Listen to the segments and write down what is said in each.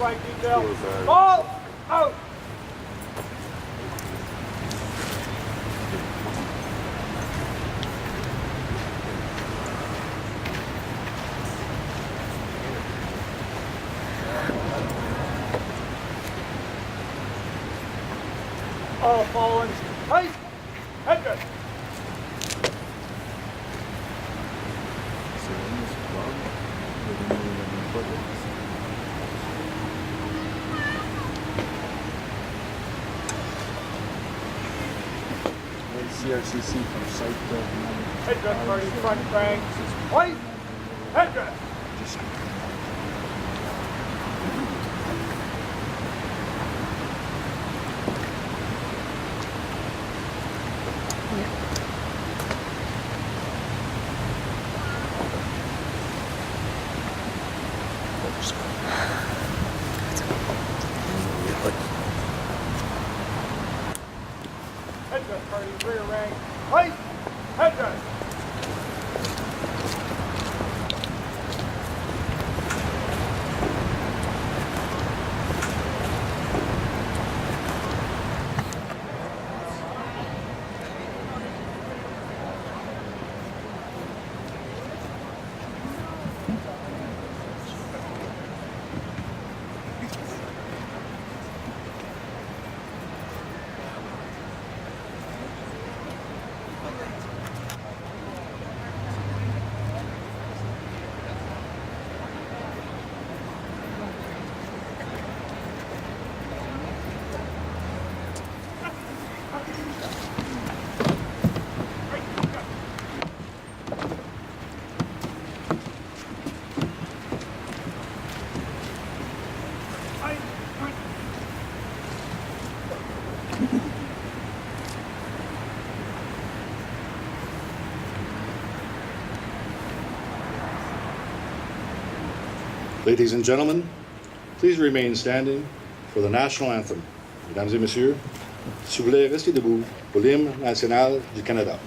flank detail. Ball out. All fallen. Tight. Head good. CRCC from site Head good, party, front crank. White. Head good. Headrest party, rear rank. Height. Headrest. Ladies and gentlemen, please remain standing for the national anthem. Mesdames et messieurs, s'il vous plaît, restez debout pour l'hymne national du Canada.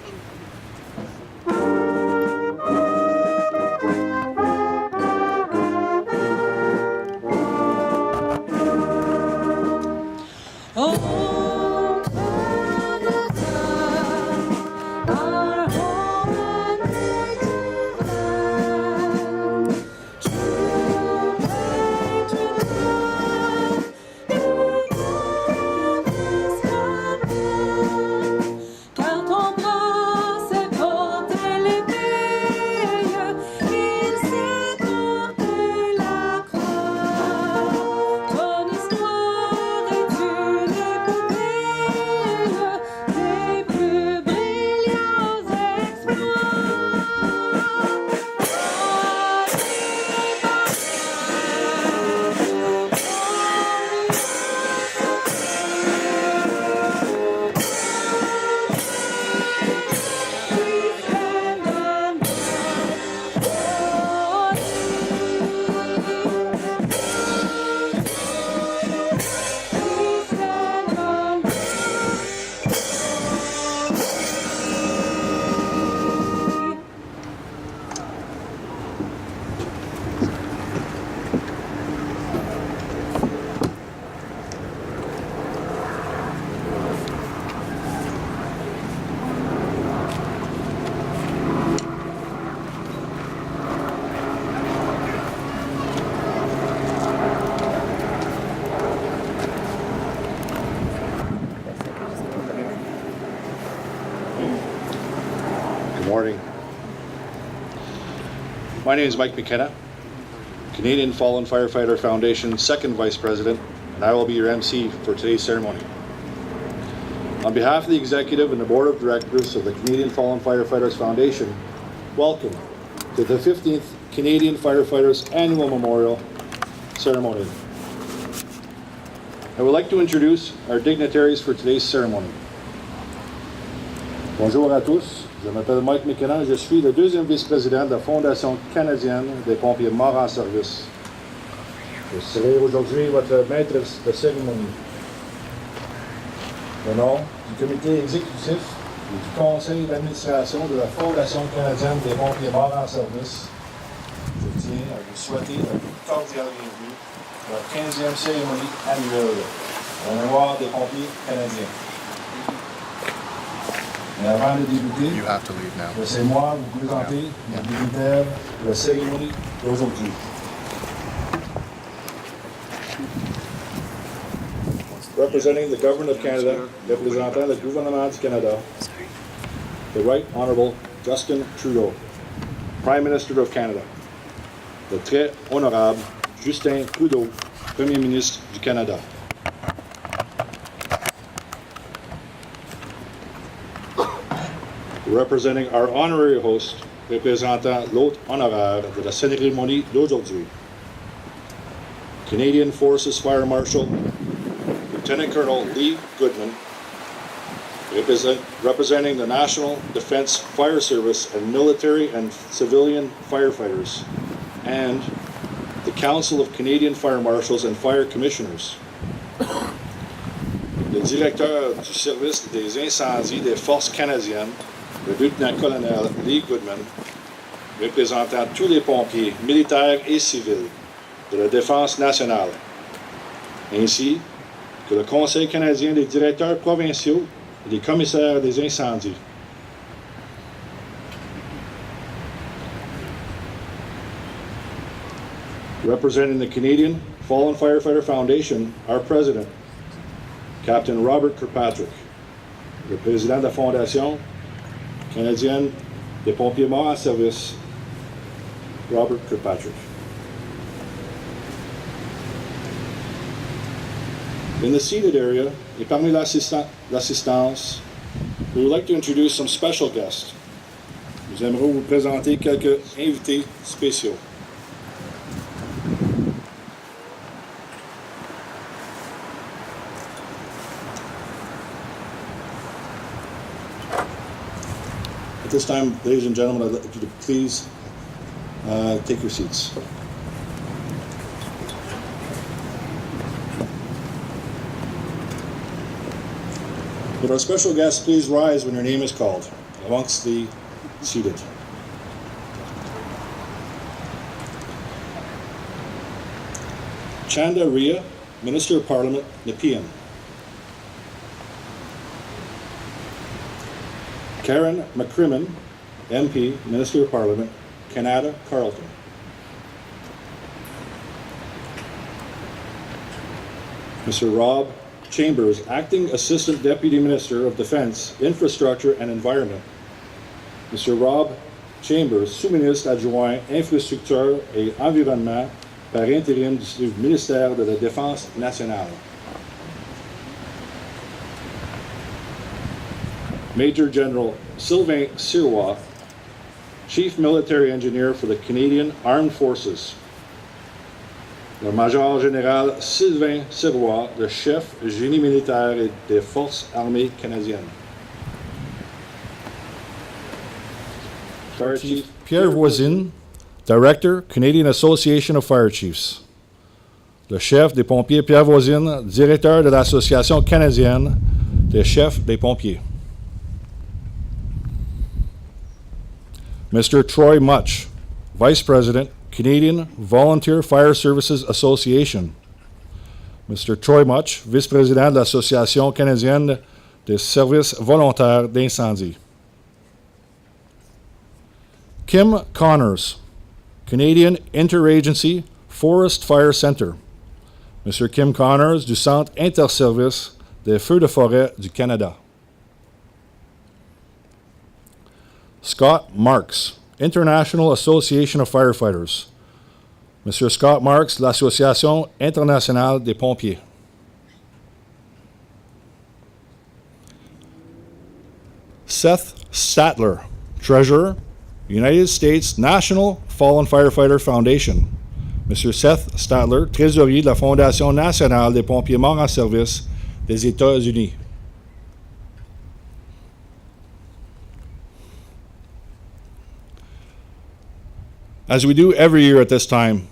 Good morning. My name is Mike McKenna, Canadian Fallen Firefighter Foundation second Vice President, and I will be your MC for today's ceremony. On behalf of the Executive and the Board of Directors of the Canadian Fallen Firefighters Foundation, welcome to the 15th Canadian Firefighters Annual Memorial Ceremony. I would like to introduce our dignitaries for today's ceremony. Bonjour à tous, je m'appelle Mike McKenna, je suis le deuxième vice-président de la Fondation canadienne des pompiers morts en service. Je serai aujourd'hui votre maître de cérémonie. Au nom du comité exécutif et du conseil d'administration de la Fondation canadienne des pompiers morts en service, je tiens à vous souhaiter la plus cordiale bienvenue à la 15e cérémonie annuelle en mémoire des pompiers canadiens. Et avant de débuter, laissez-moi vous présenter les dignitaires de la cérémonie d'aujourd'hui. Representing the Government of Canada, représentant le gouvernement du Canada, the Right Honourable Justin Trudeau, Prime Minister of Canada, le très honorable Justin Trudeau, Premier ministre du Canada. Representing our honorary host, représentant l'hôte honoraire de la cérémonie d'aujourd'hui, Canadian Forces Fire Marshal, Lieutenant Colonel Lee Goodman, representing the National Defence Fire Service and military and civilian firefighters, and the Council of Canadian Fire Marshals and Fire Commissioners, le directeur du service des incendies des Forces canadiennes, le lieutenant-colonel Lee Goodman, représentant tous les pompiers, militaires et civils de la Défense nationale, ainsi que le Conseil canadien des directeurs provinciaux et des commissaires des incendies. Representing the Canadian Fallen Firefighter Foundation, our president, Captain Robert Kirkpatrick, le président de la Fondation canadienne des pompiers morts en service, Robert Kirkpatrick. In the seated area, et parmi l'assistance, we would like to introduce some special guests. Nous aimerions vous présenter quelques invités spéciaux. At this time, ladies and gentlemen, I'd like you to please take your seats. Would our special guests please rise when your name is called amongst the seated? Chanda Ria, Minister of Parliament, Nepean. Karen McCrimmon, MP, Minister of Parliament, Canada, Carleton. Mr. Rob Chambers, Acting Assistant Deputy Minister of Defence, Infrastructure and Environment. Mr. Rob Chambers, sous-ministre adjoint Infrastructure et Environnement par intérim du ministère de la Défense nationale. Major General Sylvain Sirois, Chief Military Engineer for the Canadian Armed Forces. Le Major Général Sylvain Sirois, le chef génie militaire et des Forces armées canadiennes. Fire Chief Pierre Voisine, Director, Canadian Association of Fire Chiefs. Le chef des pompiers Pierre Voisine, directeur de l'Association canadienne des chefs des pompiers. Mr. Troy Much, Vice President, Canadian Volunteer Fire Services Association. Mr. Troy Much, Vice-président de l'Association canadienne des services volontaires d'incendie. Kim Connors, Canadian Interagency Forest Fire Centre. Mr. Kim Connors, du Centre Interservice des Feux de forêt du Canada. Scott Marks, International Association of Firefighters. Monsieur Scott Marks, l'Association internationale des pompiers. Seth Statler, Treasurer, United States National Fallen Firefighter Foundation. Monsieur Seth Statler, Trésorier de la Fondation nationale des pompiers morts en service des États-Unis. As we do every year at this time,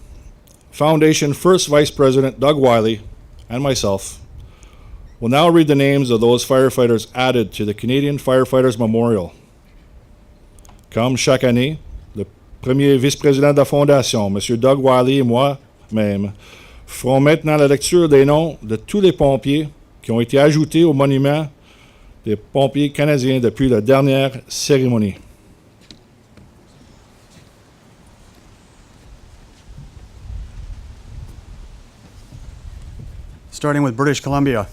Foundation First Vice President Doug Wiley and myself will now read the names of those firefighters added to the Canadian Firefighters Memorial. Comme chaque année, le premier vice-président de la Fondation, M. Doug Wiley et moi-même, ferons maintenant la lecture des noms de tous les pompiers qui ont été ajoutés au monument des pompiers canadiens depuis la dernière cérémonie. Starting with British Columbia,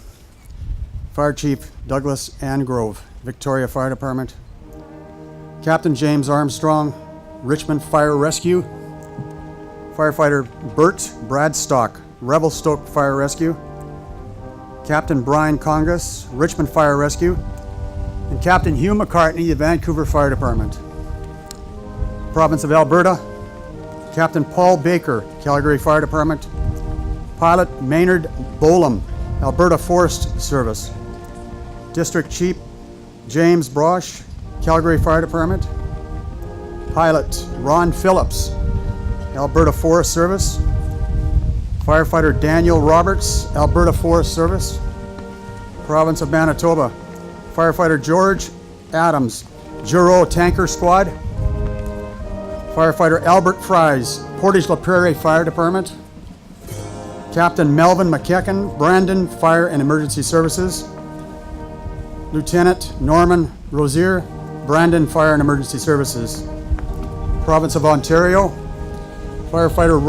Fire Chief Douglas Ann Grove, Victoria Fire Department. Captain James Armstrong, Richmond Fire Rescue. Firefighter Bert Bradstock, Revelstoke Fire Rescue. Captain Brian Congus, Richmond Fire Rescue. And Captain Hugh McCartney, the Vancouver Fire Department. Province of Alberta, Captain Paul Baker, Calgary Fire Department. Pilot Maynard Bolam, Alberta Forest Service. District Chief James Brosh, Calgary Fire Department. Pilot Ron Phillips, Alberta Forest Service. Firefighter Daniel Roberts, Alberta Forest Service, Province of Manitoba. Firefighter George Adams, Juro Tanker Squad. Firefighter Albert Fries, Portage La Prairie Fire Department. Captain Melvin McKecken, Brandon Fire and Emergency Services. Lieutenant Norman Rosier, Brandon Fire and Emergency Services. Province of Ontario. Firefighter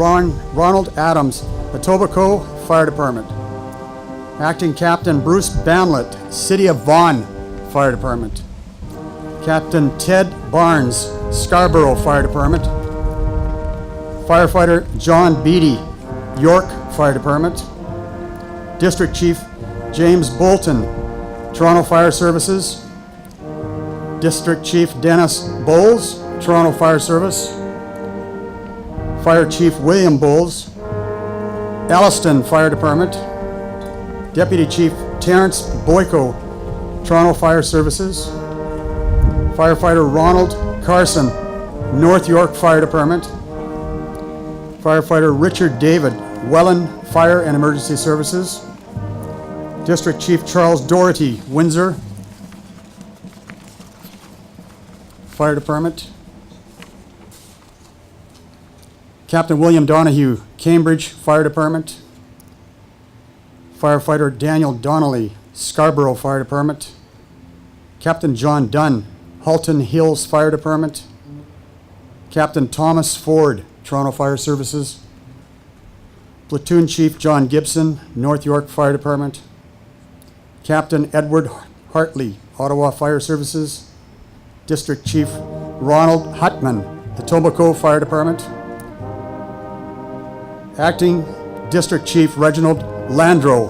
Ronald Adams, Etobicoke Fire Department. Acting Captain Bruce Bamlett, City of Vaughan Fire Department. Captain Ted Barnes, Scarborough Fire Department. Firefighter John Beatty, York Fire Department. District Chief James Bolton, Toronto Fire Services. District Chief Dennis Bowles, Toronto Fire Service. Fire Chief William Bowles, Alliston Fire Department. Deputy Chief Terrence Boyko, Toronto Fire Services. Firefighter Ronald Carson, North York Fire Department. Firefighter Richard David, Welland Fire and Emergency Services. District Chief Charles Doherty, Windsor Fire Department. Captain William Donahue, Cambridge Fire Department. Firefighter Daniel Donnelly, Scarborough Fire Department. Captain John Dunn, Halton Hills Fire Department. Captain Thomas Ford, Toronto Fire Services. Platoon Chief John Gibson, North York Fire Department. Captain Edward Hartley, Ottawa Fire Services. District Chief Ronald Hutman, Etobicoke Fire Department. Acting District Chief Reginald Landreau,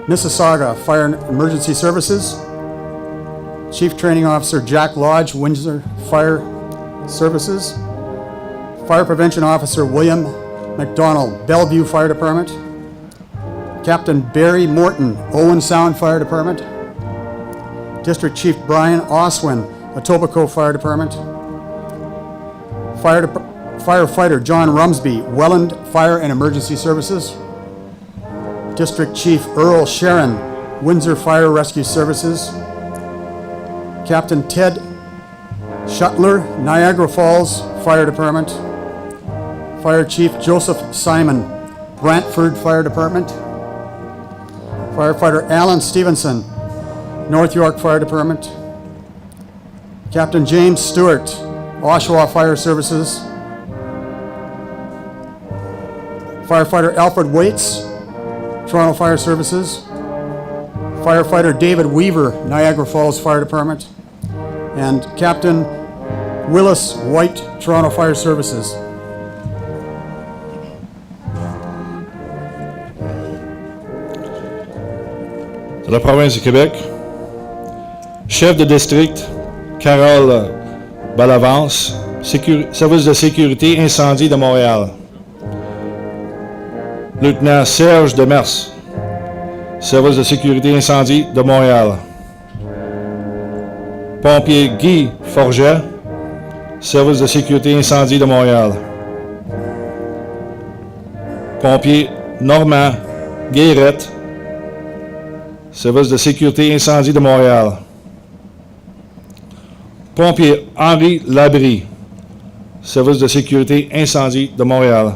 Mississauga Fire and Emergency Services. Chief Training Officer Jack Lodge, Windsor Fire Services. Fire Prevention Officer William McDonald, Bellevue Fire Department. Captain Barry Morton, Owen Sound Fire Department. District Chief Brian Oswin, Etobicoke Fire Department. Firefighter John Rumsby, Welland Fire and Emergency Services. District Chief Earl Sharon, Windsor Fire Rescue Services. Captain Ted Shuttler, Niagara Falls Fire Department. Fire Chief Joseph Simon, Brantford Fire Department. Firefighter Alan Stevenson, North York Fire Department. Captain James Stewart, Oshawa Fire Services. Firefighter Alfred Waits, Toronto Fire Services. Firefighter David Weaver, Niagara Falls Fire Department. And Captain Willis White, Toronto Fire Services. De la province du Québec, chef de district Carole Balavance, service de sécurité incendie de Montréal. Lieutenant Serge Demers, service de sécurité incendie de Montréal. Pompier Guy Forget, service de sécurité incendie de Montréal. Pompier Normand Guérette, service de sécurité incendie de Montréal. Pompier Henri Labrie, service de sécurité incendie de Montréal.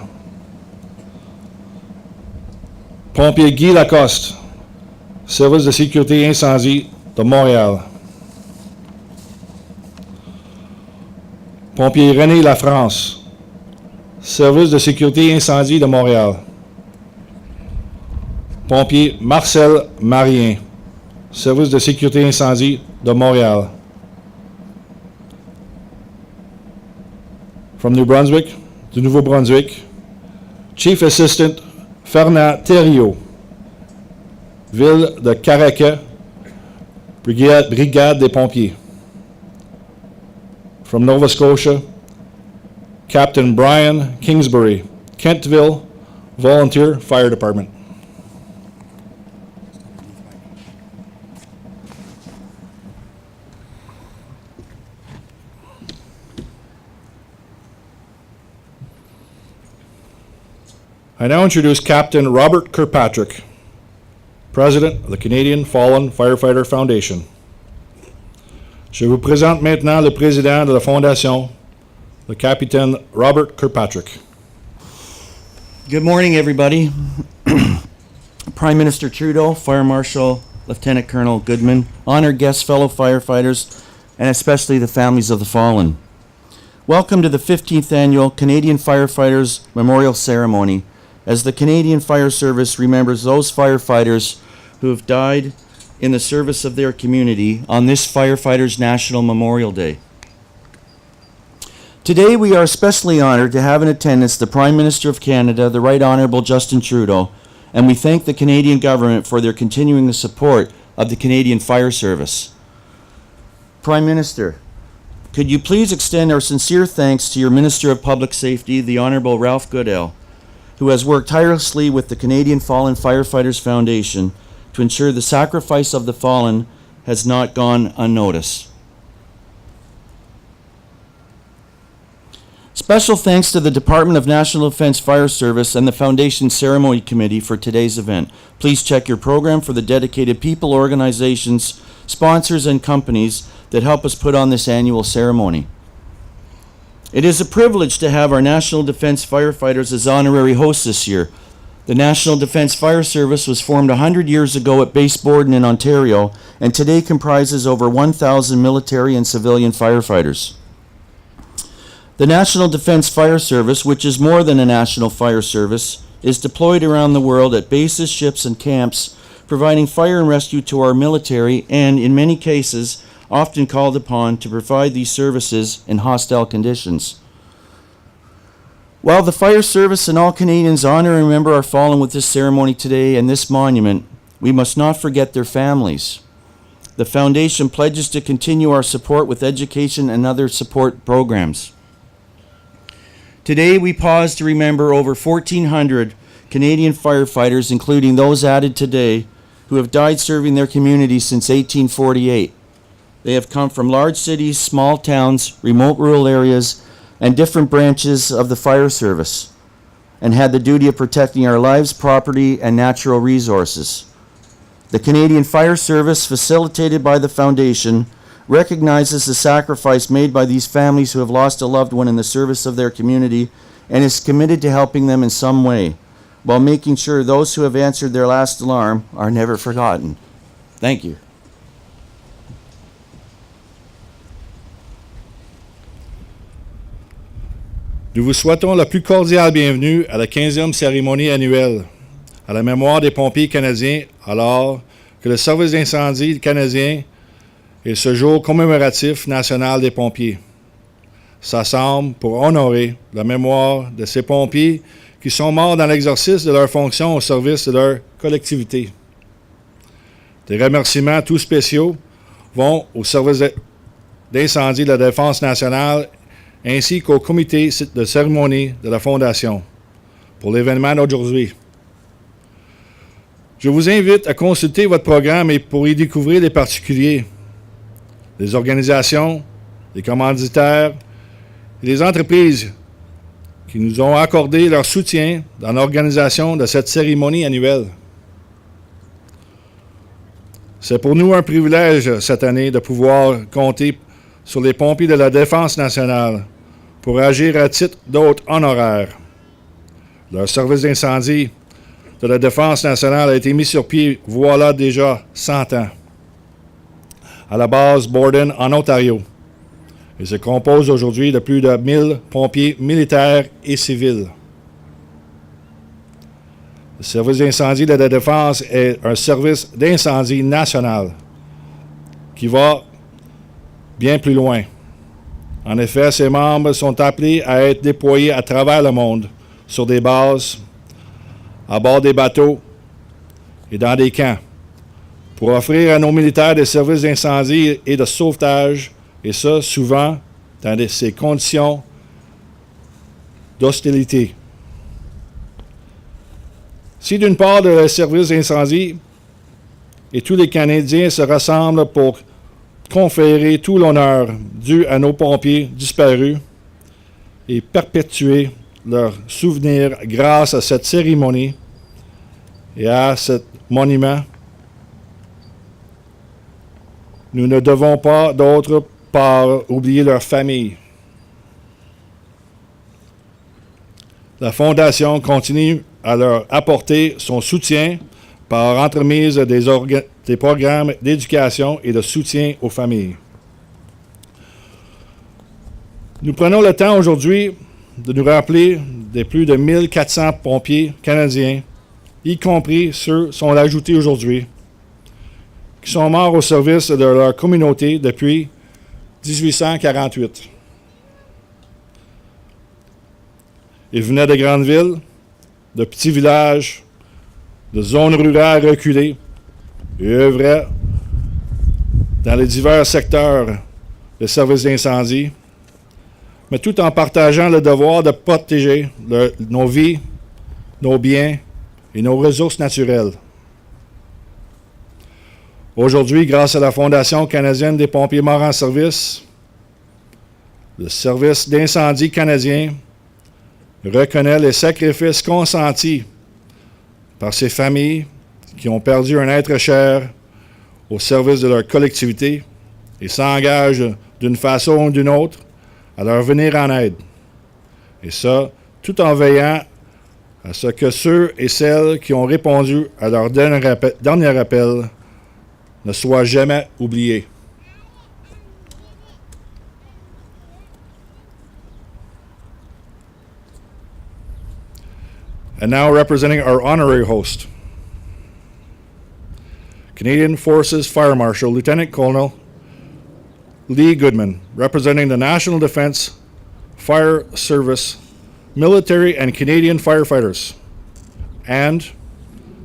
Pompier Guy Lacoste, service de sécurité incendie de Montréal. Pompier René Lafrance, service de sécurité incendie de Montréal. Pompier Marcel Marien, service de sécurité incendie de Montréal. From New Brunswick, du Nouveau-Brunswick, Chief Assistant Fernand Thériault, Ville de Caraquet, Brigade des pompiers. From Nova Scotia, Captain Brian Kingsbury, Kentville Volunteer Fire Department. I now introduce Captain Robert Kirkpatrick, President of the Canadian Fallen Firefighter Foundation. Je vous présente maintenant le président de la Fondation, le Capitaine Robert Kirkpatrick. Good morning, everybody. Prime Minister Trudeau, Fire Marshal, Lieutenant Colonel Goodman, honored guests, fellow firefighters, and especially the families of the fallen. Welcome to the 15th Annual Canadian Firefighters Memorial Ceremony, as the Canadian Fire Service remembers those firefighters who have died in the service of their community on this Firefighters National Memorial Day. Today we are especially honored to have in attendance the Prime Minister of Canada, the Right Honourable Justin Trudeau, and we thank the Canadian government for their continuing support of the Canadian Fire Service. Prime Minister, could you please extend our sincere thanks to your Minister of Public Safety, the Honourable Ralph Goodale, who has worked tirelessly with the Canadian Fallen Firefighters Foundation to ensure the sacrifice of the fallen has not gone unnoticed. Special thanks to the Department of National Defence Fire Service and the Foundation Ceremony Committee for today's event. Please check your program for the dedicated people, organizations, sponsors, and companies that help us put on this annual ceremony. It is a privilege to have our National Defence Firefighters as honorary hosts this year. The National Defence Fire Service was formed 100 years ago at Base Borden in Ontario, and today comprises over 1,000 military and civilian firefighters. The National Defence Fire Service, which is more than a national fire service, is deployed around the world at bases, ships, and camps, providing fire and rescue to our military and, in many cases, often called upon to provide these services in hostile conditions. While the fire service and all Canadians honor and remember our fallen with this ceremony today and this monument, we must not forget their families. The Foundation pledges to continue our support with education and other support programs. Today we pause to remember over 1,400 Canadian firefighters, including those added today, who have died serving their communities since 1848. They have come from large cities, small towns, remote rural areas, and different branches of the fire service, and had the duty of protecting our lives, property, and natural resources. The Canadian Fire Service, facilitated by the Foundation, recognizes the sacrifice made by these families who have lost a loved one in the service of their community and is committed to helping them in some way, while making sure those who have answered their last alarm are never forgotten. Thank you. Nous vous souhaitons la plus cordiale bienvenue à la 15e cérémonie annuelle à la mémoire des pompiers canadiens, alors que le Service d'incendie canadien et ce jour commémoratif national des pompiers s'assemblent pour honorer la mémoire de ces pompiers qui sont morts dans l'exercice de leurs fonctions au service de leur collectivité. Des remerciements tout spéciaux vont au service d'incendie de la Défense nationale ainsi qu'au comité de cérémonie de la Fondation pour l'événement d'aujourd'hui. Je vous invite à consulter votre programme et pour y découvrir les particuliers, les organisations, les commanditaires et les entreprises qui nous ont accordé leur soutien dans l'organisation de cette cérémonie annuelle. C'est pour nous un privilège cette année de pouvoir compter sur les pompiers de la Défense nationale pour agir à titre d'hôtes honoraires. Leur service d'incendie de la Défense nationale a été mis sur pied voilà déjà 100 ans, à la base Borden en Ontario, et se compose aujourd'hui de plus de 1000 pompiers militaires et civils. Le service d'incendie de la Défense est un service d'incendie national qui va bien plus loin. En effet, ses membres sont appelés à être déployés à travers le monde, sur des bases, à bord des bateaux et dans des camps, pour offrir à nos militaires des services d'incendie et de sauvetage, et ça souvent dans ces conditions d'hostilité. Si d'une part le service d'incendie et tous les Canadiens se rassemblent pour conférer tout l'honneur dû à nos pompiers disparus et perpétuer leur souvenir grâce à cette cérémonie et à ce monument. Nous ne devons pas, d'autre part, oublier leur famille. La Fondation continue à leur apporter son soutien par entremise des programmes d'éducation et de soutien aux familles. Nous prenons le temps aujourd'hui de nous rappeler des plus de 1400 pompiers canadiens, y compris ceux qui sont ajoutés aujourd'hui, qui sont morts au service de leur communauté depuis 1848. Ils venaient de grandes villes, de petits villages, de zones rurales reculées et œuvraient dans les divers secteurs de services d'incendie, mais tout en partageant le devoir de protéger nos vies, nos biens et nos ressources naturelles. Aujourd'hui, grâce à la Fondation canadienne des pompiers morts en service, le service d'incendie canadien reconnaît les sacrifices consentis par ces familles qui ont perdu un être cher au service de leur collectivité et s'engagent d'une façon ou d'une autre à leur venir en aide. Et ça, tout en veillant à ce que ceux et celles qui ont répondu à leur dernier appel ne soient jamais oubliés. And now representing our honorary host, Canadian Forces Fire Marshal Lieutenant Colonel Lee Goodman, representing the National Defence Fire Service, military and Canadian firefighters, and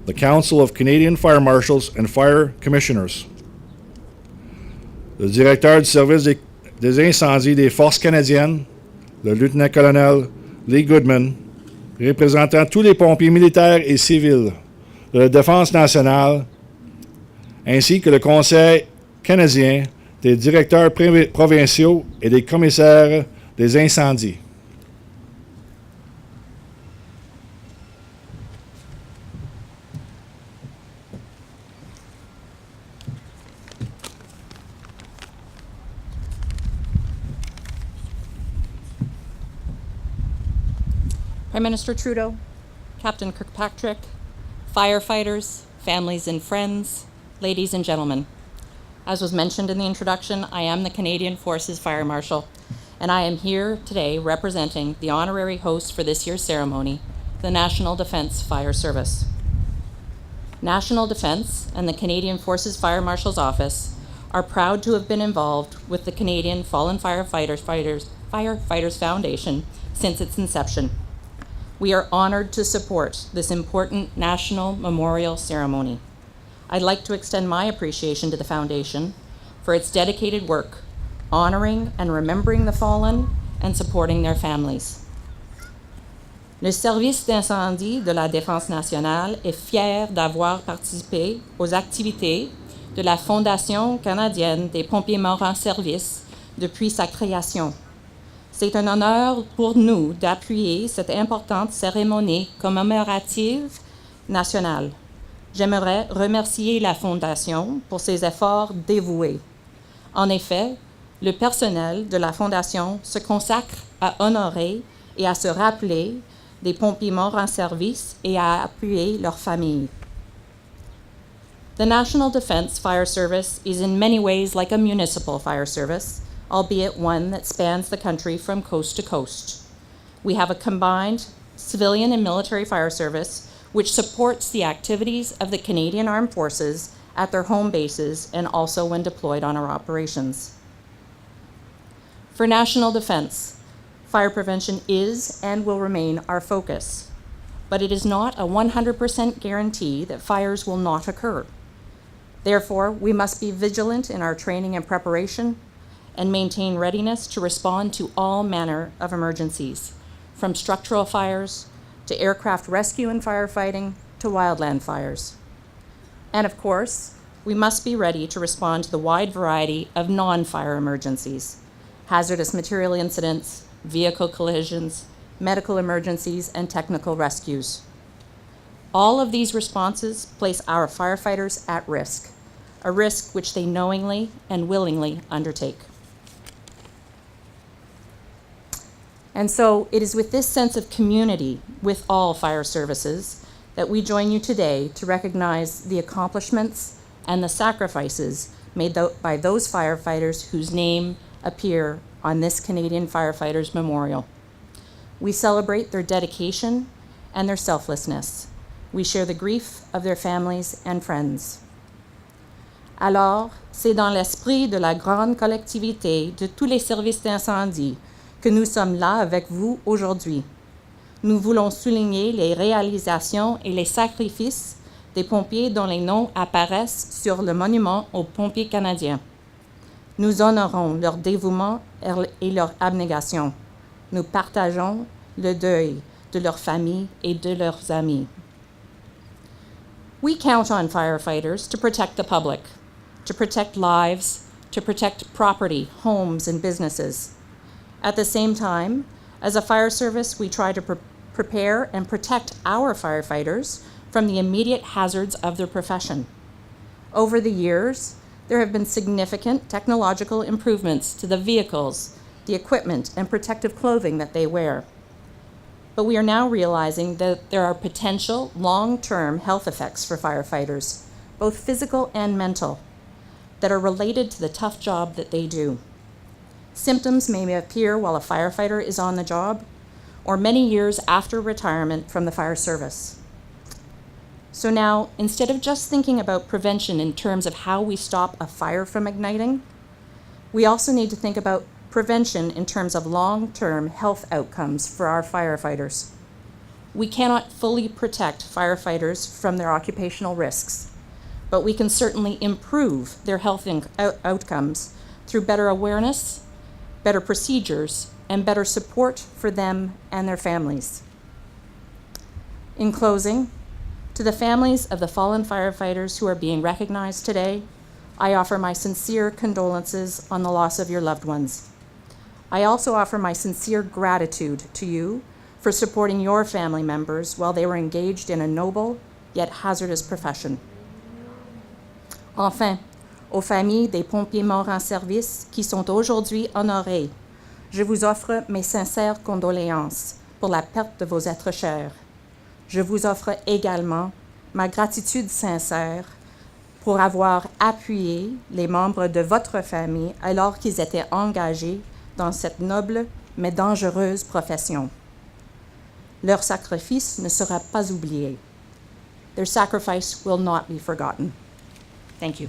the Council of Canadian Fire Marshals and Fire Commissioners. Le directeur du service des incendies des Forces canadiennes, le lieutenant-colonel Lee Goodman, représentant tous les pompiers militaires et civils de la Défense nationale, ainsi que le Conseil canadien des directeurs provinciaux et des commissaires des incendies. Prime Minister Trudeau, Captain Kirkpatrick, firefighters, families and friends, ladies and gentlemen. As was mentioned in the introduction, I am the Canadian Forces Fire Marshal, and I am here today representing the honorary host for this year's ceremony, the National Defence Fire Service. National Defence and the Canadian Forces Fire Marshal's Office are proud to have been involved with the Canadian Fallen Firefighters Foundation since its inception. We are honored to support this important national memorial ceremony. I'd like to extend my appreciation to the Foundation for its dedicated work, honoring and remembering the fallen and supporting their families. Le service d'incendie de la Défense nationale est fier d'avoir participé aux activités de la Fondation canadienne des pompiers morts en service depuis sa création. C'est un honneur pour nous d'appuyer cette importante cérémonie commémorative nationale. J'aimerais remercier la Fondation pour ses efforts dévoués. En effet, le personnel de la Fondation se consacre à honorer et à se rappeler des pompiers morts en service et à appuyer leurs familles. The National Defence Fire Service is in many ways like a municipal fire service, albeit one that spans the country from coast to coast. We have a combined civilian and military fire service which supports the activities of the Canadian Armed Forces at their home bases and also when deployed on our operations. For national defense, fire prevention is and will remain our focus, but it is not a 100% guarantee that fires will not occur. Therefore, we must be vigilant in our training and preparation and maintain readiness to respond to all manner of emergencies, from structural fires to aircraft rescue and firefighting to wildland fires. And of course, we must be ready to respond to the wide variety of non-fire emergencies, hazardous material incidents, vehicle collisions, medical emergencies, and technical rescues. All of these responses place our firefighters at risk, a risk which they knowingly and willingly undertake. And so it is with this sense of community with all fire services that we join you today to recognize the accomplishments and the sacrifices made by those firefighters whose name appear on this Canadian Firefighters Memorial. We celebrate their dedication and their selflessness. We share the grief of their families and friends. Alors, c'est dans l'esprit de la grande collectivité de tous les services d'incendie que nous sommes là avec vous aujourd'hui. Nous voulons souligner les réalisations et les sacrifices des pompiers dont les noms apparaissent sur le monument aux pompiers canadiens. Nous honorons leur dévouement et leur abnégation. Nous partageons le deuil de leurs familles et de leurs amis. We count on firefighters to protect the public, to protect lives, to protect property, homes, and businesses. At the same time, as a fire service, we try to prepare and protect our firefighters from the immediate hazards of their profession. Over the years, there have been significant technological improvements to the vehicles, the equipment, and protective clothing that they wear. But we are now realizing that there are potential long-term health effects for firefighters, both physical and mental, that are related to the tough job that they do. Symptoms may appear while a firefighter is on the job, or many years after retirement from the fire service. So now, instead of just thinking about prevention in terms of how we stop a fire from igniting, we also need to think about prevention in terms of long-term health outcomes for our firefighters. We cannot fully protect firefighters from their occupational risks, but we can certainly improve their health outcomes through better awareness, better procedures, and better support for them and their families. In closing, to the families of the fallen firefighters who are being recognized today, I offer my sincere condolences on the loss of your loved ones. I also offer my sincere gratitude to you for supporting your family members while they were engaged in a noble yet hazardous profession. Enfin, aux familles des pompiers morts en service qui sont aujourd'hui honorés, je vous offre mes sincères condoléances pour la perte de vos êtres chers. Je vous offre également ma gratitude sincère pour avoir appuyé les membres de votre famille alors qu'ils étaient engagés dans cette noble mais dangereuse profession. Leur sacrifice ne sera pas oublié. Their sacrifice will not be forgotten. Thank you.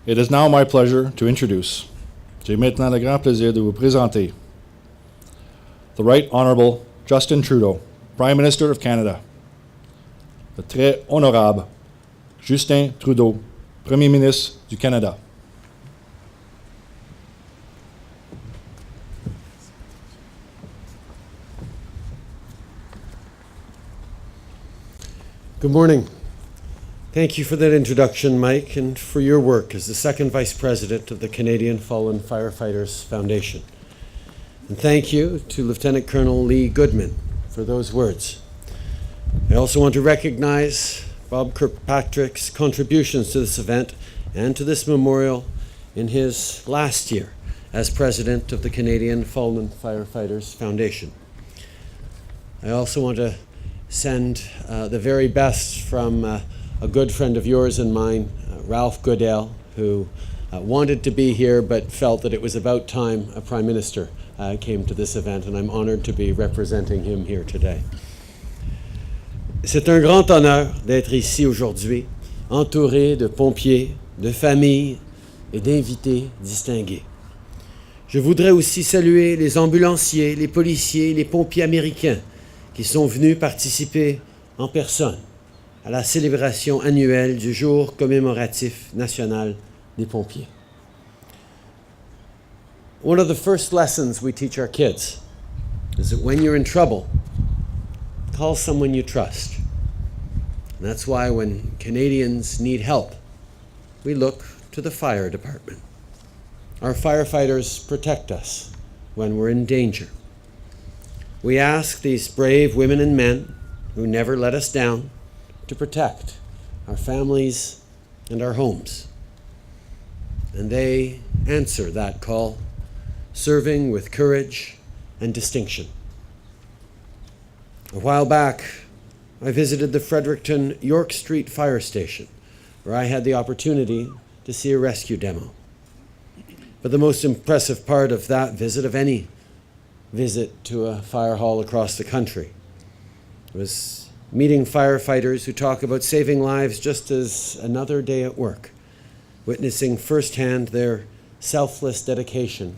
It is now my pleasure to introduce. J'ai maintenant le grand plaisir de vous présenter the Right Honorable Justin Trudeau, Prime Minister of Canada. Le très honorable Justin Trudeau, Premier ministre du Canada. Good morning. Thank you for that introduction, Mike, and for your work as the second Vice President of the Canadian Fallen Firefighters Foundation. And thank you to Lieutenant Colonel Lee Goodman for those words. I also want to recognize Bob Kirkpatrick's contributions to this event and to this memorial in his last year as President of the Canadian Fallen Firefighters Foundation. I also want to send the very best from a good friend of yours and mine, Ralph Goodale, who wanted to be here but felt that it was about time a Prime Minister came to this event, and I'm honored to be representing him here today. C'est un grand honneur d'être ici aujourd'hui, entouré de pompiers, de familles et d'invités distingués. Je voudrais aussi saluer les ambulanciers, les policiers, les pompiers américains qui sont venus participer en personne à la célébration annuelle du jour commémoratif national des pompiers. One of the first lessons we teach our kids is that when you're in trouble, call someone you trust. And that's why when Canadians need help, we look to to the fire department. Our firefighters protect us when we're in danger. We ask these brave women and men who never let us down to protect our families and our homes. And they answer that call, serving with courage and distinction. A while back, I visited the Fredericton York Street Fire Station, where I had the opportunity to see a rescue demo. But the most impressive part of that visit, of any visit to a fire hall across the country, was meeting firefighters who talk about saving lives just as another day at work, witnessing firsthand their selfless dedication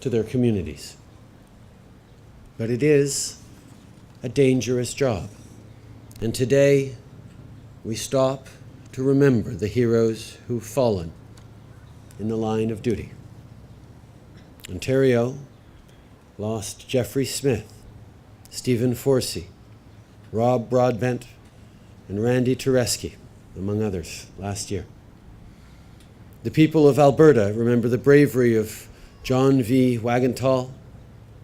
to their communities. But it is a dangerous job. And today, we stop to remember the heroes who've fallen in the line of duty. Ontario lost Jeffrey Smith, Stephen Forsey, Rob Broadbent, and Randy Tereski, among others, last year. The people of Alberta remember the bravery of John V. Wagenthal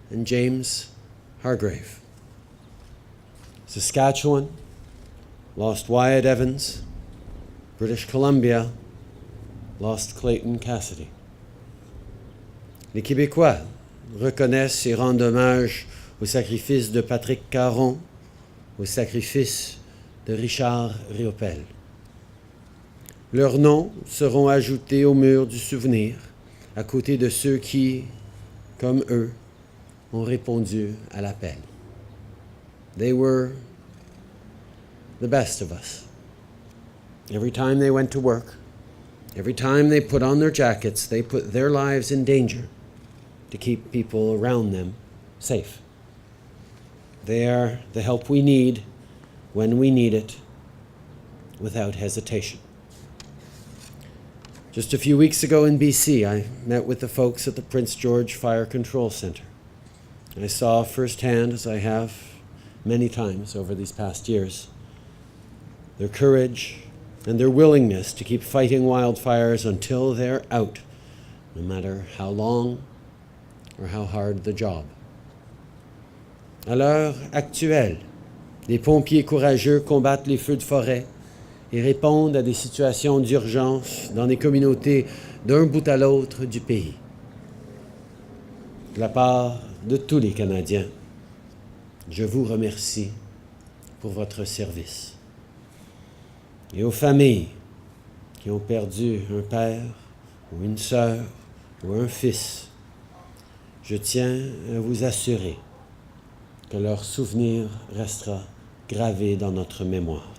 and James Hargrave. Saskatchewan lost Wyatt Evans. British Columbia lost Clayton Cassidy. Les Québécois reconnaissent et rendent hommage au sacrifice de Patrick Caron, au sacrifice de Richard Riopel. Leurs noms seront ajoutés au mur du souvenir, à côté de ceux qui, comme eux, ont répondu à l'appel. They were the best of us. Every time they went to work, every time they put on their jackets, they put their lives in danger to keep people around them safe. They are the help we need when we need it, without hesitation. Just a few weeks ago in BC, I met with the folks at the Prince George Fire Control Center. I saw firsthand, as I have many times over these past years, their courage and their willingness to keep fighting wildfires until they're out, no matter how long or how hard the job. À l'heure actuelle, les pompiers courageux combattent les feux de forêt et répondent à des situations d'urgence dans des communautés d'un bout à l'autre du pays. De la part de tous les Canadiens, je vous remercie pour votre service. Et aux familles qui ont perdu un père ou une sœur ou un fils, je tiens à vous assurer que leur souvenir restera gravé dans notre mémoire.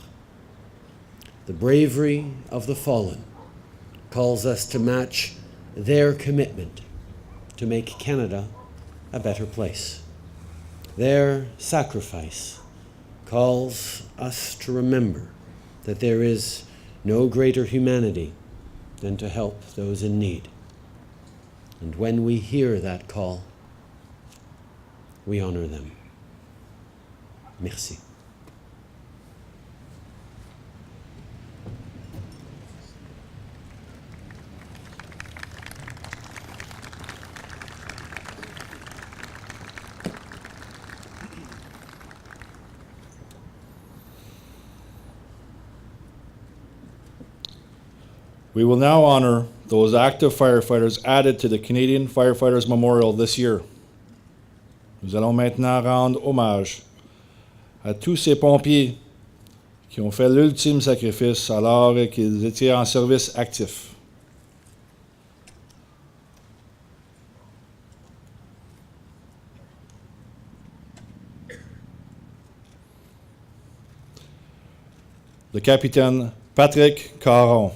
The bravery of the fallen calls us to match their commitment to make Canada a better place. Their sacrifice calls us to remember that there is no greater humanity than to help those in need. And when we hear that call, we honor them. Merci. We will now honor those active firefighters added to the Canadian Firefighters Memorial this year. Nous allons maintenant rendre hommage à tous ces pompiers qui ont fait l'ultime sacrifice alors qu'ils étaient en service actif. Le capitaine Patrick Caron,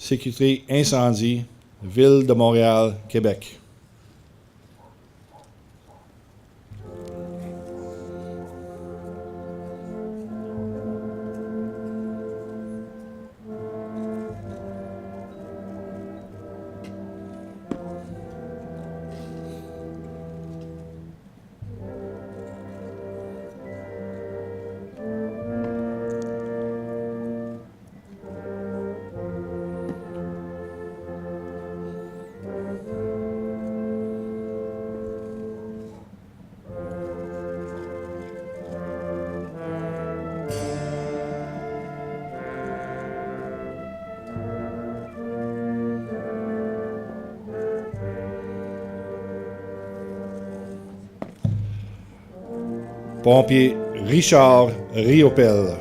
sécurité incendie, Ville de Montréal, Québec. Pompier Richard Riopel.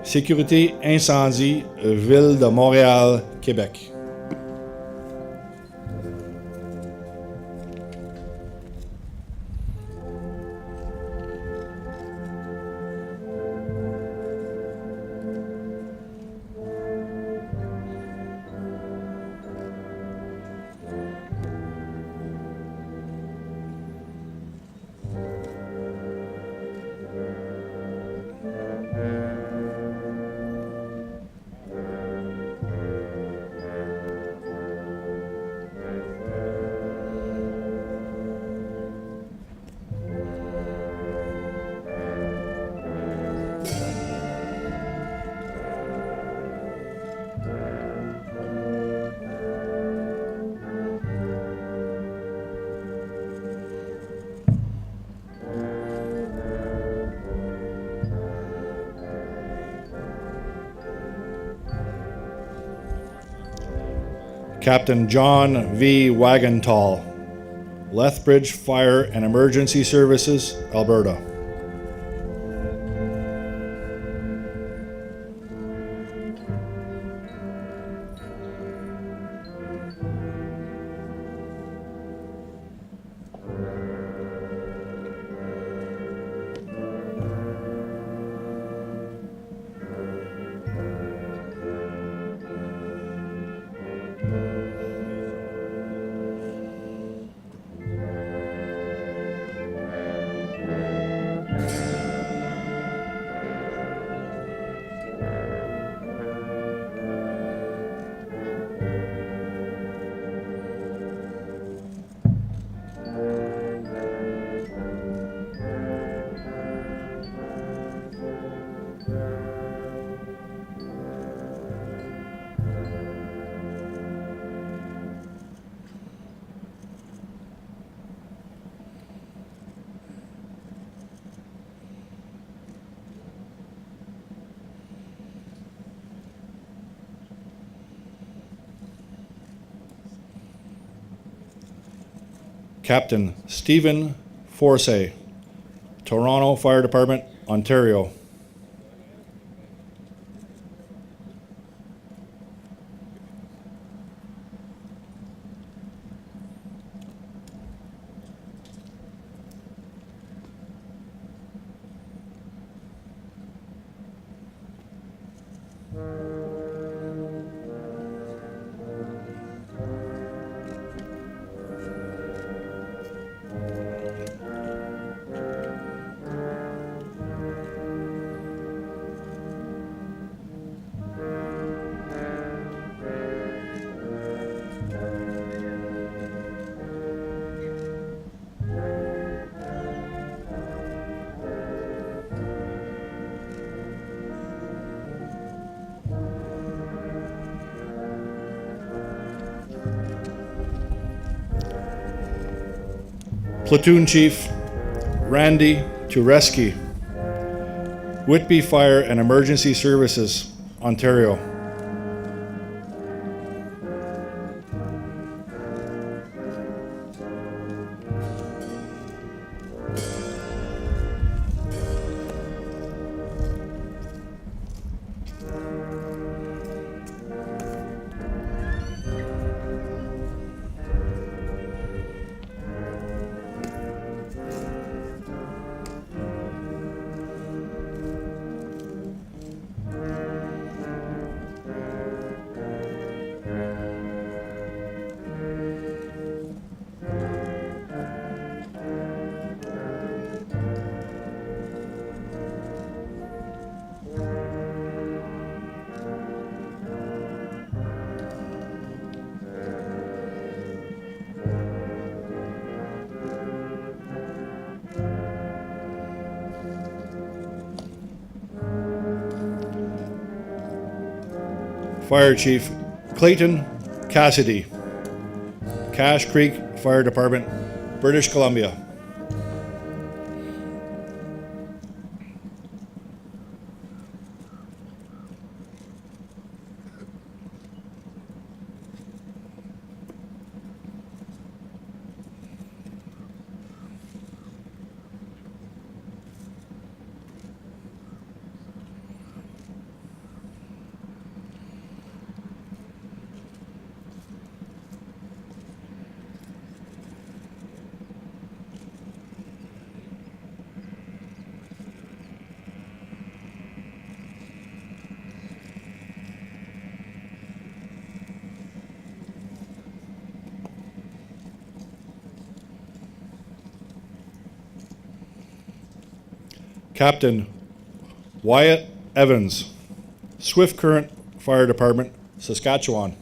Sécurité incendie, Ville de Montréal, Québec. Captain John V. Wagentall, Lethbridge Fire and Emergency Services, Alberta. Captain Stephen Forsey, Toronto Fire Department, Ontario. Platoon Chief Randy Tureski, Whitby Fire and Emergency Services, Ontario. Fire Chief Clayton Cassidy, Cache Creek Fire Department, British Columbia. Captain Wyatt Evans, Swift Current Fire Department, Saskatchewan.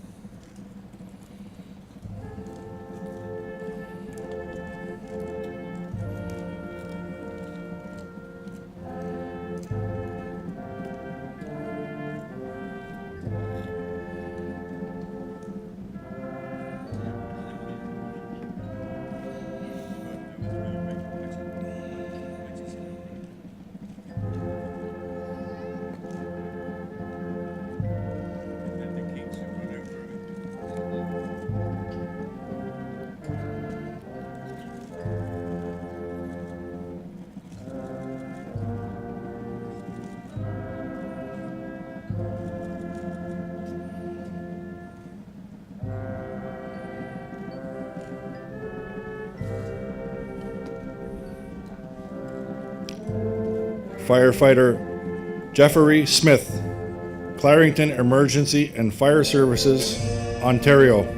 Firefighter Jeffrey Smith, Clarington Emergency and Fire Services, Ontario.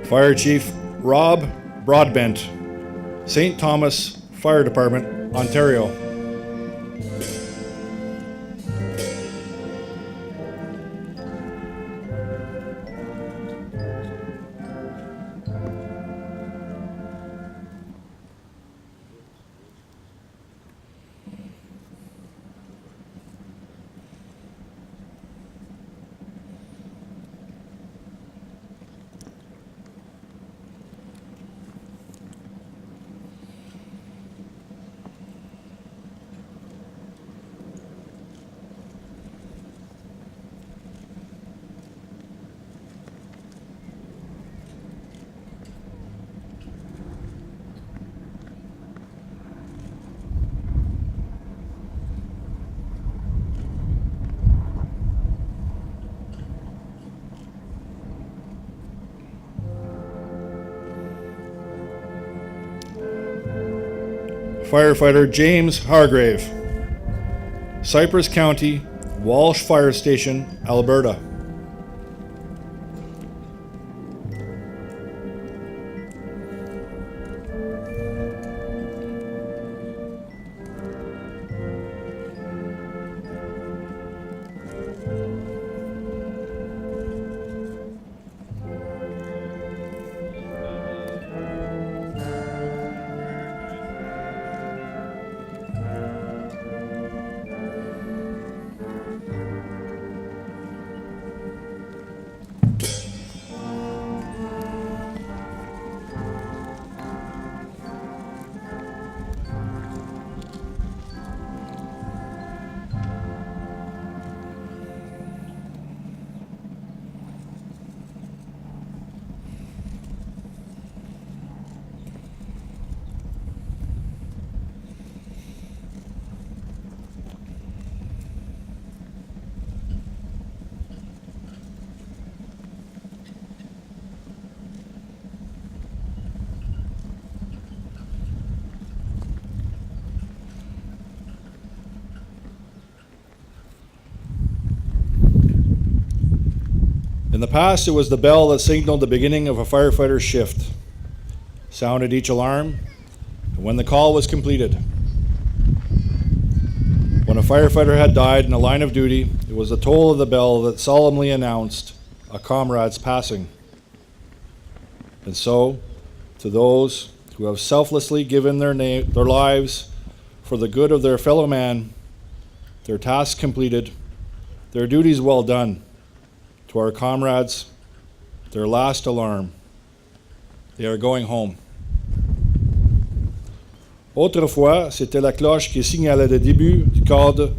Fire Chief Rob Broadbent, St. Thomas Fire Department, Ontario. Firefighter James Hargrave, Cypress County, Walsh Fire Station, Alberta. In the past, it was the bell that signaled the beginning of a firefighter's shift, sounded each alarm, and when the call was completed. When a firefighter had died in a line of duty, it was the toll of the bell that solemnly announced a comrade's passing. And so, to those who have selflessly given their lives for the good of their fellow man, their tasks completed, their duties well done. To our comrades, their last alarm. They are going home. Autrefois, c'était la cloche qui signalait le début du cadre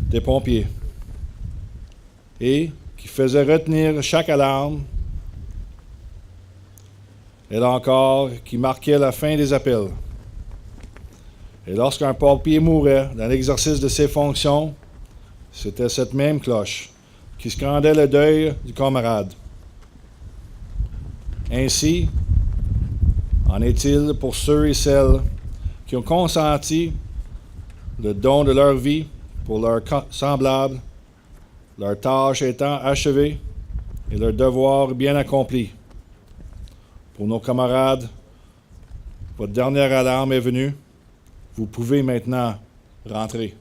des pompiers et qui faisait retenir chaque alarme. Elle encore qui marquait la fin des appels. Et lorsqu'un pompier mourait dans l'exercice de ses fonctions, c'était cette même cloche qui scandait le deuil du camarade. Ainsi en est-il pour ceux et celles qui ont consenti le don de leur vie pour leurs semblables, leur tâche étant achevée et leur devoir bien accompli. Pour nos camarades, votre dernière alarme est venue. Vous pouvez maintenant rentrer.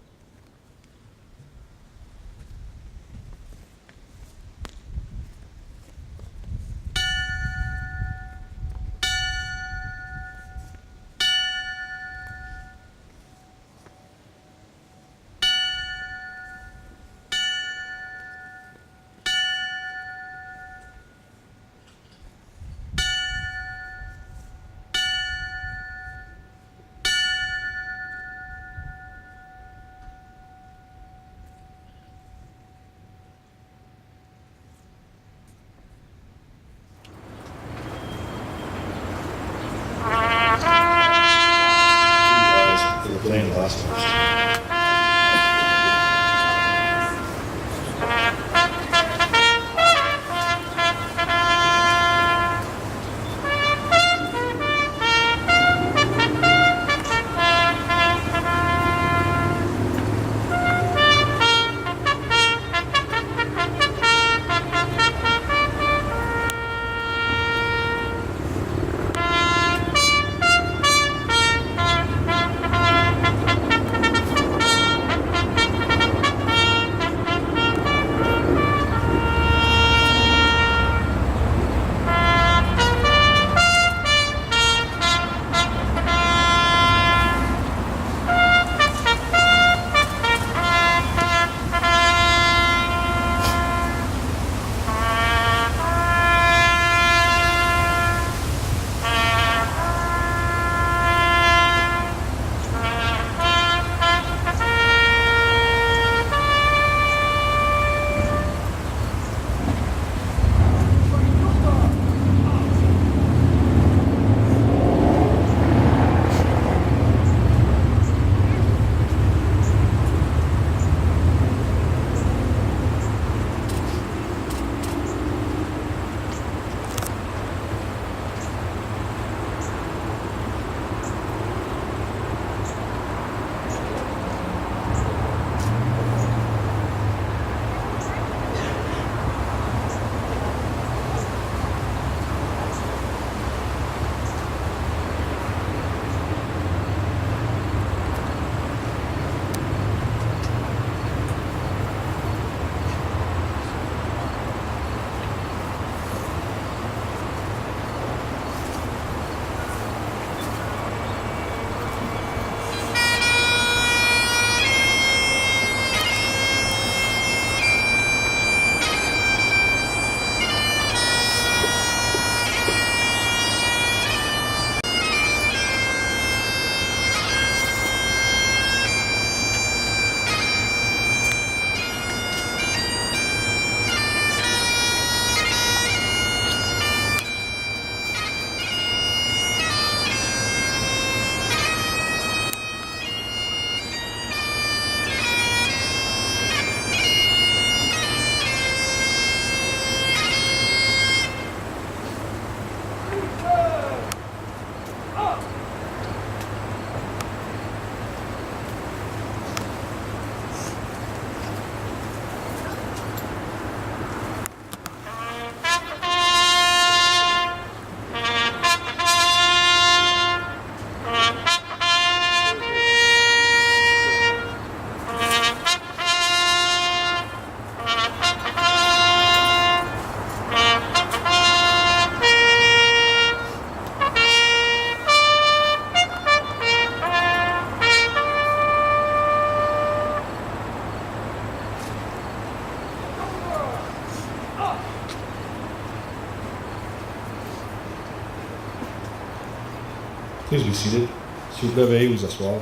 Please be seated. S'il vous plaît, veuillez vous asseoir.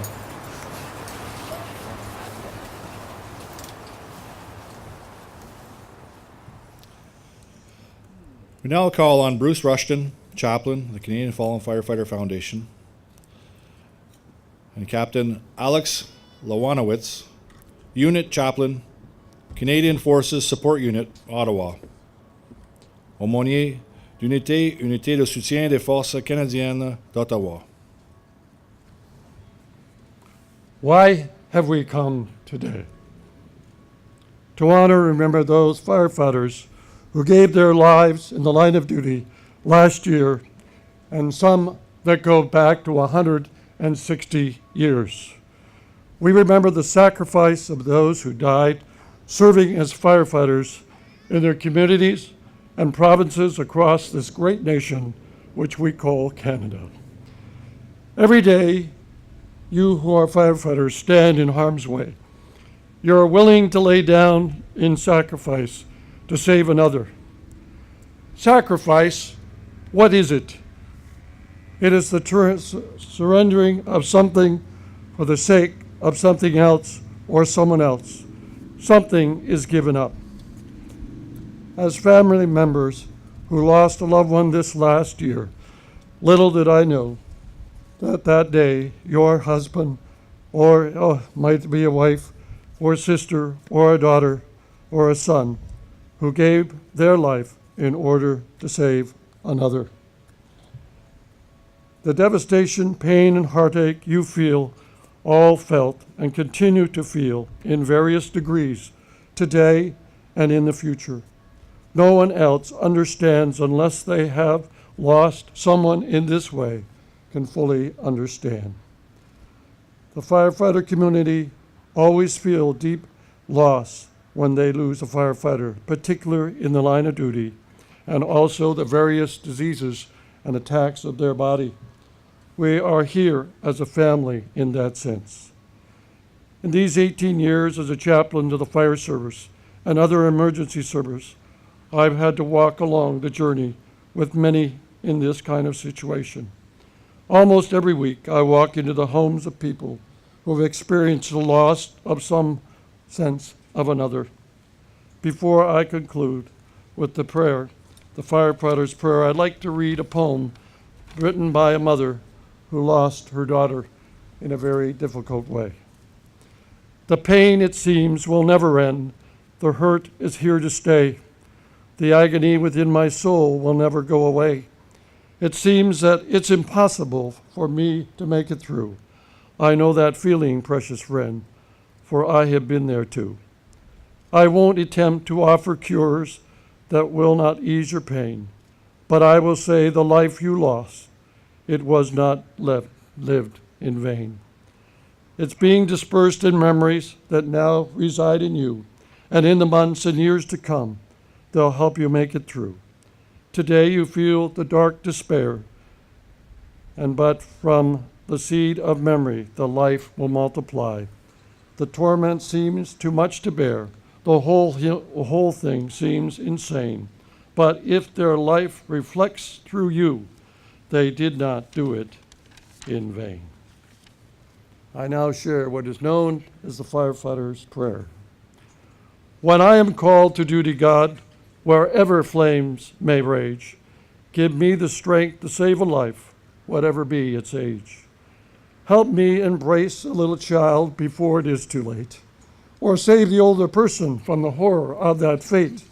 We now call on Bruce Rushton, Chaplain, the Canadian Fallen Firefighter Foundation, and Captain Alex Lawanowitz, Unit Chaplain, Canadian Forces Support Unit, Ottawa. Aumônier d'unité, Unité de soutien des forces canadiennes d'Ottawa. Why have we come today? To honor and remember those firefighters who gave their lives in the line of duty last year, and some that go back to 160 years. We remember the sacrifice of those who died serving as firefighters in their communities and provinces across this great nation, which we call Canada. Every day, you who are firefighters stand in harm's way. You are willing to lay down in sacrifice to save another. Sacrifice, what is it? It is the surrendering of something for the sake of something else or someone else. Something is given up. As family members who lost a loved one this last year, little did I know that that day your husband or might be a wife or sister or a daughter or a son who gave their life in order to save another. The devastation, pain, and heartache you feel, all felt and continue to feel in various degrees today and in the future. No one else understands unless they have lost someone in this way can fully understand. The firefighter community always feel deep loss when they lose a firefighter, particularly in the line of duty, and also the various diseases and attacks of their body. We are here as a family in that sense. In these 18 years as a chaplain to the fire service and other emergency service, I've had to walk along the journey with many in this kind of situation. Almost every week, I walk into the homes of people who have experienced the loss of some sense of another. Before I conclude with the prayer, the firefighter's prayer, I'd like to read a poem written by a mother who lost her daughter in a very difficult way. The pain, it seems, will never end. The hurt is here to stay. The agony within my soul will never go away. It seems that it's impossible for me to make it through. I know that feeling, precious friend, for I have been there too. I won't attempt to offer cures that will not ease your pain, but I will say the life you lost, it was not lived in vain. It's being dispersed in memories that now reside in you, and in the months and years to come, they'll help you make it through. Today you feel the dark despair, but from the seed of memory, the life will multiply. The torment seems too much to bear. The whole thing seems insane. But if their life reflects through you, they did not do it in vain. I now share what is known as the firefighter's prayer. When I am called to duty, God, wherever flames may rage, give me the strength to save a life, whatever be its age. Help me embrace a little child before it is too late, or save the older person from the horror of that fate.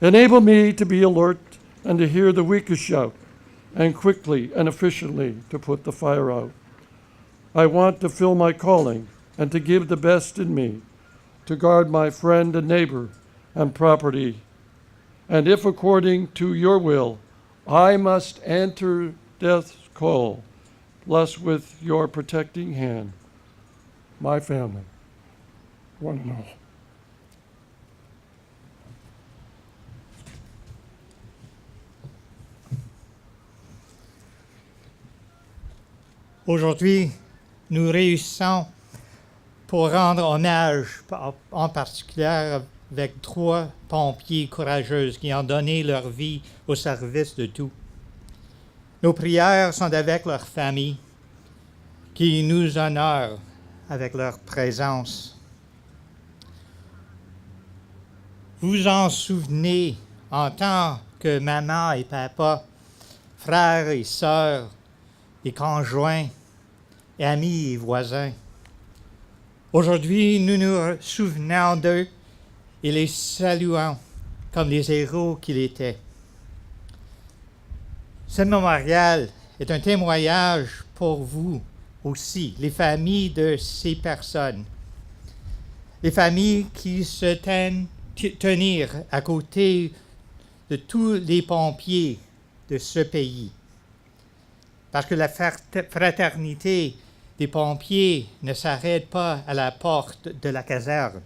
Enable me to be alert and to hear the weakest shout, and quickly and efficiently to put the fire out. I want to fill my calling and to give the best in me, to guard my friend and neighbor and property. And if according to your will, I must enter death's call, bless with your protecting hand my family, one and all. Aujourd'hui, nous réussissons pour rendre hommage, en particulier avec 3 pompiers courageux qui ont donné leur vie au service de tout. Nos prières sont avec leurs familles qui nous honorent avec leur présence. Vous en souvenez en tant que maman et papa, frères et sœurs, et conjoints, et amis et voisins. Aujourd'hui, nous nous souvenons d'eux et les saluons comme les héros qu'ils étaient. Ce mémorial est un témoignage pour vous aussi, les familles de ces personnes, les familles qui se tenir à côté de tous les pompiers de ce pays. Parce que la fraternité des pompiers ne s'arrête pas à la porte de la caserne.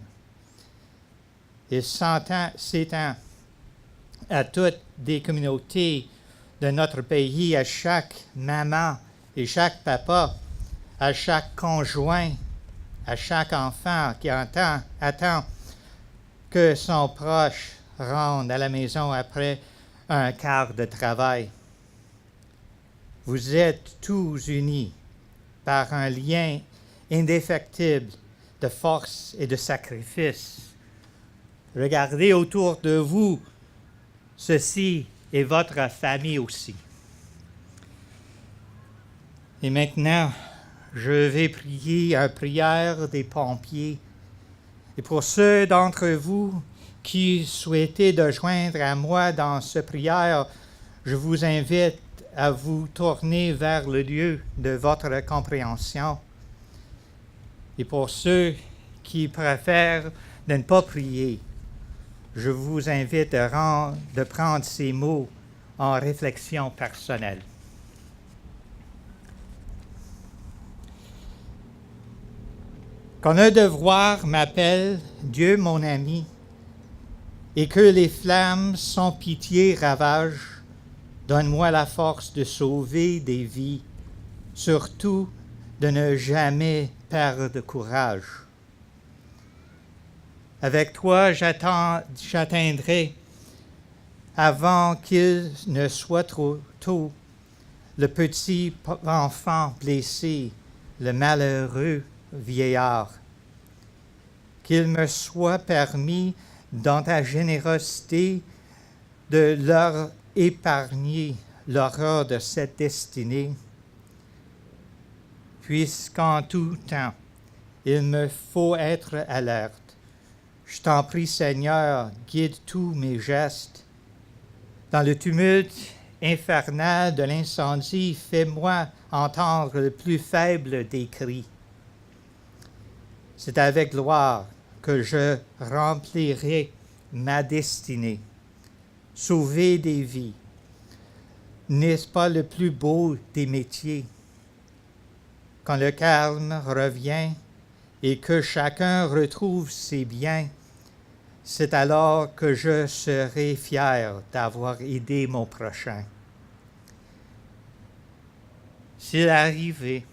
Il s'étend à toutes les communautés de notre pays, à chaque maman et chaque papa, à chaque conjoint, à chaque enfant qui attend que son proche rentre à la maison après un quart de travail. Vous êtes tous unis par un lien indéfectible de force et de sacrifice. Regardez autour de vous, ceci est votre famille aussi. Et maintenant, je vais prier une prière des pompiers. Et pour ceux d'entre vous qui souhaitez de joindre à moi dans cette prière, je vous invite à vous tourner vers le Dieu de votre compréhension. Et pour ceux qui préfèrent de ne pas prier, je vous invite de prendre ces mots en réflexion personnelle. Quand un devoir m'appelle, Dieu mon ami, et que les flammes sans pitié ravagent, donne-moi la force de sauver des vies, surtout de ne jamais perdre courage. Avec toi, j'atteindrai, avant qu'il ne soit trop tôt, le petit enfant blessé, le malheureux vieillard. Qu'il me soit permis, dans ta générosité, de leur épargner l'horreur de cette destinée, puisqu'en tout temps, il me faut être alerte. Je t'en prie, Seigneur, guide tous mes gestes. Dans le tumulte infernal de l'incendie, fais-moi entendre le plus faible des cris. C'est avec gloire que je remplirai ma destinée. Sauver des vies, n'est-ce pas le plus beau des métiers? Quand le calme revient et que chacun retrouve ses biens, c'est alors que je serai fier d'avoir aidé mon prochain. S'il arrivait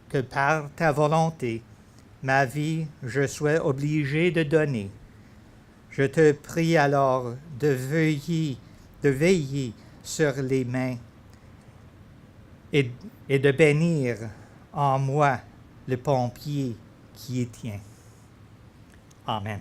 que par ta volonté, ma vie, je sois obligé de donner, je te prie alors de veiller sur les mains et de bénir en moi le pompier qui y tient. Amen.